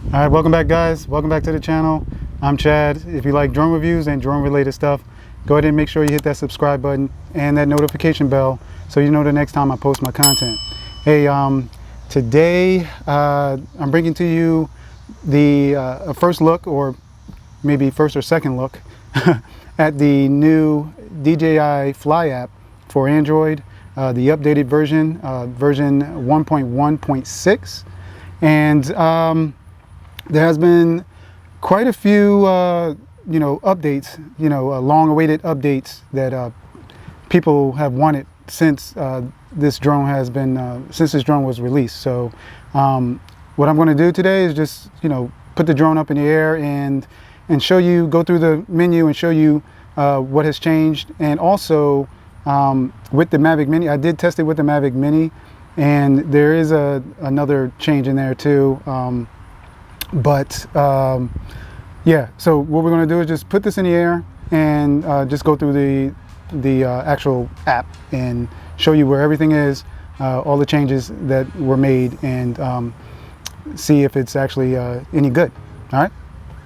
All right, welcome back, guys. Welcome back to the channel. I'm Chad. If you like drone reviews and drone related stuff, go ahead and make sure you hit that subscribe button and that notification bell so you know the next time I post my content. Hey, today I'm bringing to you the first look, or maybe first or second look at the new DJI Fly App for Android, the updated version, version 1.1.6. And there has been quite a few, updates, long-awaited updates that people have wanted since this drone has been, since this drone was released. So what I'm going to do today is just, put the drone up in the air and show you, go through the menu and show you what has changed. And also with the Mavic Mini, I did test it with the Mavic Mini, and there is another change in there too. Yeah, so what we're going to do is just put this in the air and just go through the actual app and show you where everything is, all the changes that were made, and see if it's actually any good. All right,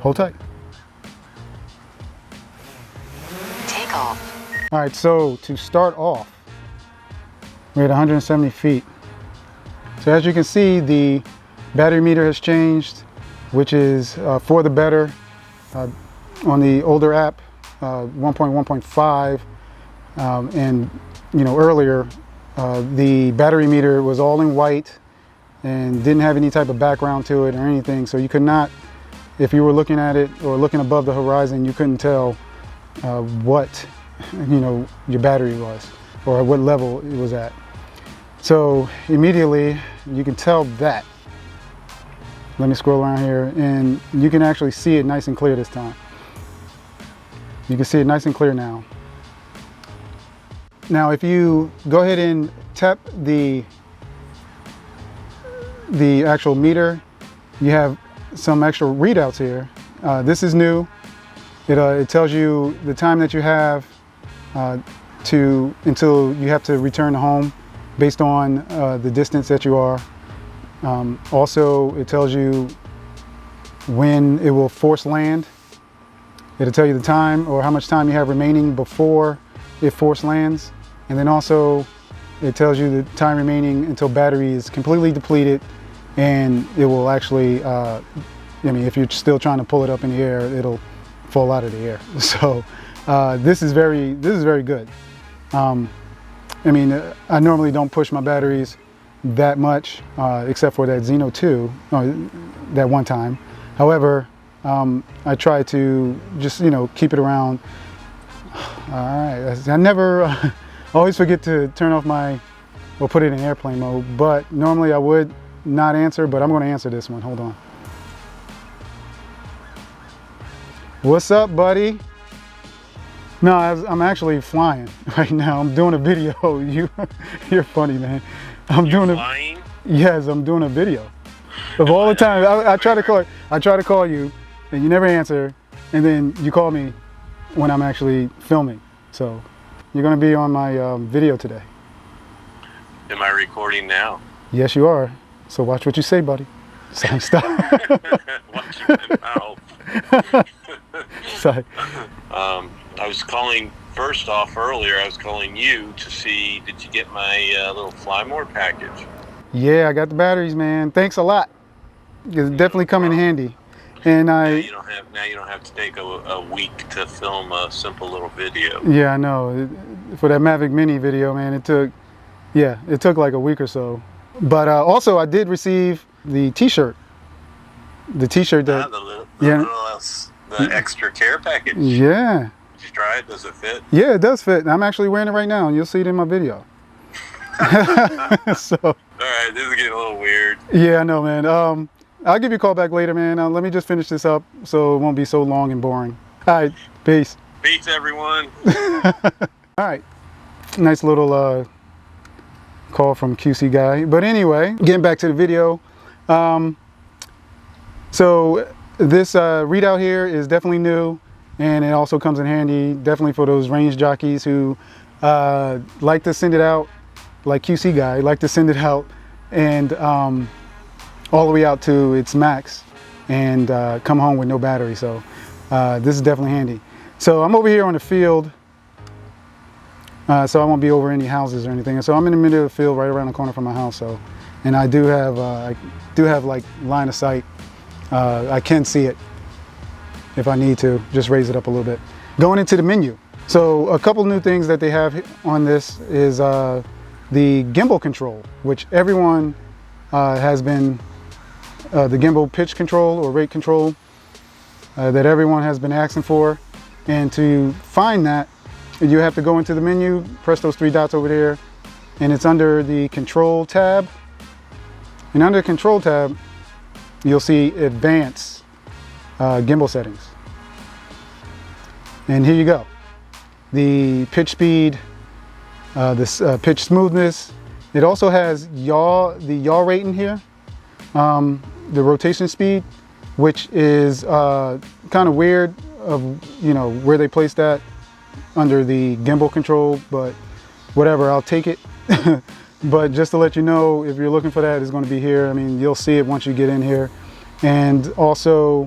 hold tight. Take off. All right, so to start off, we're at 170 feet. So as you can see, the battery meter has changed, which is for the better. On the older app, 1.1.5, and earlier, the battery meter was all in white and didn't have any type of background to it or anything. So you could not, if you were looking at it or looking above the horizon, you couldn't tell what your battery was or what level it was at. So immediately you can tell that. Let me scroll around here, and you can actually see it nice and clear this time. You can see it nice and clear now. Now, if you go ahead and tap the actual meter, you have some extra readouts here. This is new. It tells you the time that you have until you have to return home based on the distance that you are. Also, it tells you when it will force land. It'll tell you the time or how much time you have remaining before it force lands. And then also it tells you the time remaining until battery is completely depleted, and it will actually, if you're still trying to pull it up in the air, it'll fall out of the air. So this is very good. I normally don't push my batteries that much, except for that Xeno 2, that one time. However, I try to just, keep it around. All right, I never, always forget to turn off or put it in airplane mode, but normally I would not answer, but I'm going to answer this one. Hold on. What's up, buddy? No, I'm actually flying right now. I'm doing a video. You're funny, man. I'm doing flying? Yes, I'm doing a video. Of all the time, I try to call you, and you never answer, and then you call me when I'm actually filming. So you're gonna be on my video today. Am I recording now? Yes, you are. So watch what you say, buddy. Sorry, stop. Watch your mouth. Sorry. I was calling. First off, earlier I was calling you to see, did you get my little Fly More package? Yeah, I got the batteries, man. Thanks a lot. It's definitely come in handy. And now you don't have to take a week to film a simple little video. Yeah, I know. For that Mavic Mini video, man, it took like a week or so. But also, I did receive the T-shirt. The T-shirt that the extra care package. Yeah. Did you try it? Does it fit? Yeah, it does fit. I'm actually wearing it right now, and you'll see it in my video. So. All right, this is getting a little weird. Yeah, I know, man. I'll give you a call back later, man. Let me just finish this up so it won't be so long and boring. All right, peace. Peace, everyone. All right, nice little call from QC guy. But anyway, getting back to the video. So this readout here is definitely new, and it also comes in handy definitely for those range jockeys who like to send it out, like QC guy, like to send it out and all the way out to its max and come home with no battery. So this is definitely handy. So I'm over here on the field, so I won't be over any houses or anything. So I'm in the middle of the field right around the corner from my house. So, and I do have like line of sight. I can see it if I need to, just raise it up a little bit. Going into the menu. So a couple new things that they have on this is the Gimbal Control, which everyone has been, the gimbal pitch control or rate control that everyone has been asking for. And to find that, you have to go into the menu, press those three dots over there, and it's under the Control tab. And under the Control tab, you'll see Advanced gimbal settings. And here you go. The pitch speed, this pitch smoothness. It also has the yaw rate in here, the rotation speed, which is kind of weird of, you know, where they placed that under the gimbal control, but whatever, I'll take it. But just to let you know, if you're looking for that, it's going to be here. I mean, you'll see it once you get in here. And also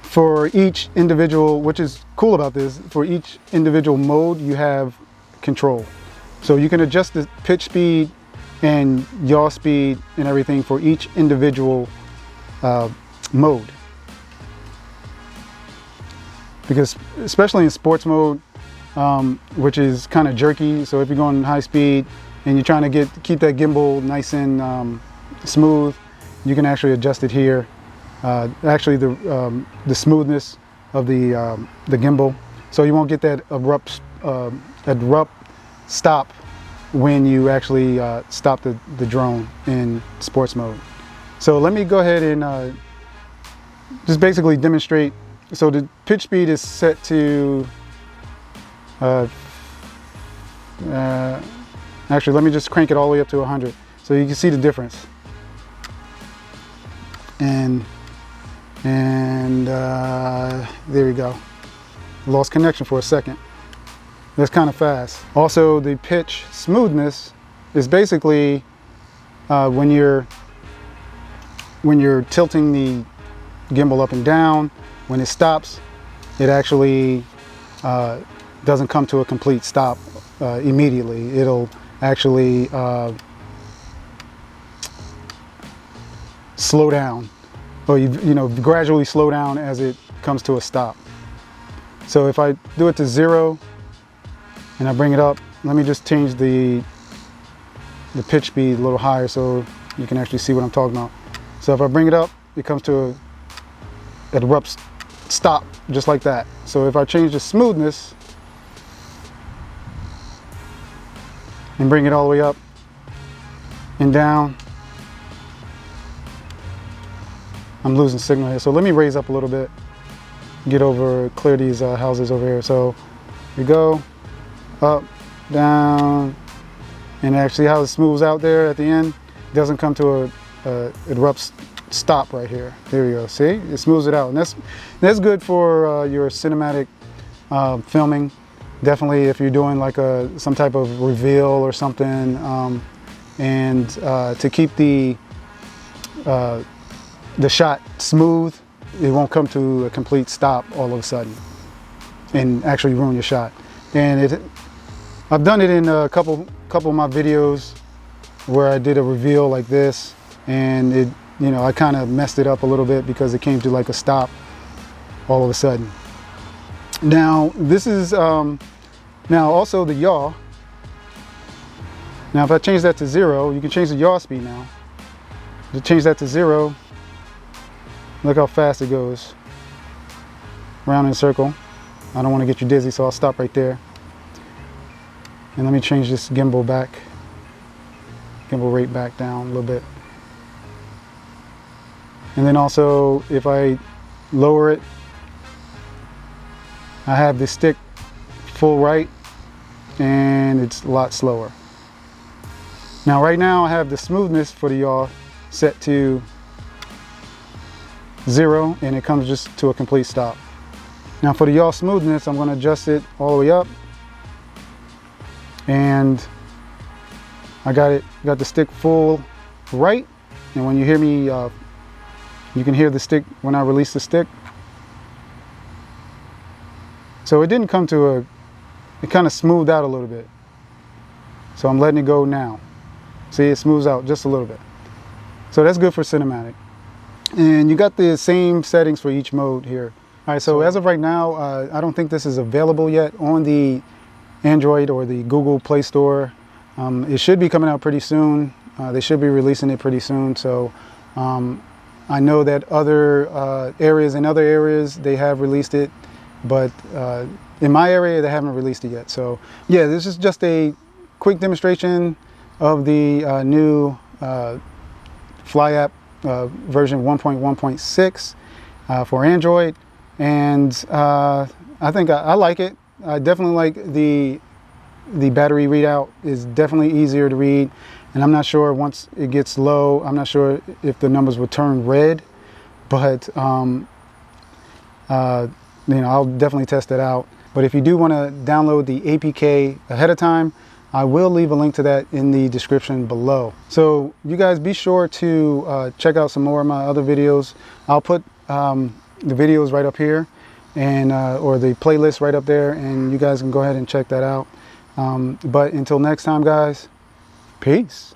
for each individual, which is cool about this, for each individual mode you have control. So you can adjust the pitch speed and yaw speed and everything for each individual mode. Because especially in sports mode, which is kind of jerky, so if you're going high speed and you're trying to keep that gimbal nice and smooth, you can actually adjust it here. Actually, the smoothness of the gimbal, so you won't get that abrupt stop when you actually stop the drone in sports mode. So let me go ahead and just basically demonstrate. So the pitch speed is set to actually, let me just crank it all the way up to 100 so you can see the difference. And there we go. Lost connection for a second. That's kind of fast. Also, the pitch smoothness is basically when you're tilting the gimbal up and down. When it stops, it actually doesn't come to a complete stop immediately. It'll actually slow down, or you know, gradually slow down as it comes to a stop. So if I do it to 0 and I bring it up, let me just change the pitch speed a little higher so you can actually see what I'm talking about. So if I bring it up, it comes to an abrupt stop, just like that. So if I change the smoothness and bring it all the way up and down, I'm losing signal here. So let me raise up a little bit, clear these houses over here. So we go up, down, and actually how it smooths out there at the end. It doesn't come to a abrupt stop right here. There we go. See, it smooths it out, and that's good for your cinematic filming. Definitely if you're doing like some type of reveal or something, and to keep the shot smooth, it won't come to a complete stop all of a sudden and actually ruin your shot. And I've done it in a couple of my videos where I did a reveal like this, and you know, I kind of messed it up a little bit because it came to like a stop all of a sudden. Now this is now also the yaw. Now if I change that to 0, you can change the yaw speed now. To change that to 0, look how fast it goes round in a circle. I don't want to get you dizzy, so I'll stop right there. And let me change this gimbal rate back down a little bit. And then also, if I lower it, I have the stick full right, and it's a lot slower. Now right now I have the smoothness for the yaw set to 0, and it comes just to a complete stop. Now for the yaw smoothness, I'm going to adjust it all the way up, and I got the stick full right, and when you hear me You can hear the stick when I release the stick. So it didn't come to a, it kind of smoothed out a little bit. So I'm letting it go now. See, it smooths out just a little bit. So that's good for cinematic. And you got the same settings for each mode here. All right, so as of right now, I don't think this is available yet on the Android or the Google Play Store. It should be coming out pretty soon. They should be releasing it pretty soon. So I know that other areas, they have released it, but in my area, they haven't released it yet. So yeah, this is just a quick demonstration of the new Fly App version 1.1.6 for Android. And I think I like it. I definitely like the battery readout is definitely easier to read. And I'm not sure once it gets low, I'm not sure if the numbers will turn red, but you know, I'll definitely test it out. But if you do want to download the APK ahead of time, I will leave a link to that in the description below. So you guys be sure to check out some more of my other videos. I'll put the videos right up here, and or the playlist right up there, and you guys can go ahead and check that out. But until next time, guys, peace.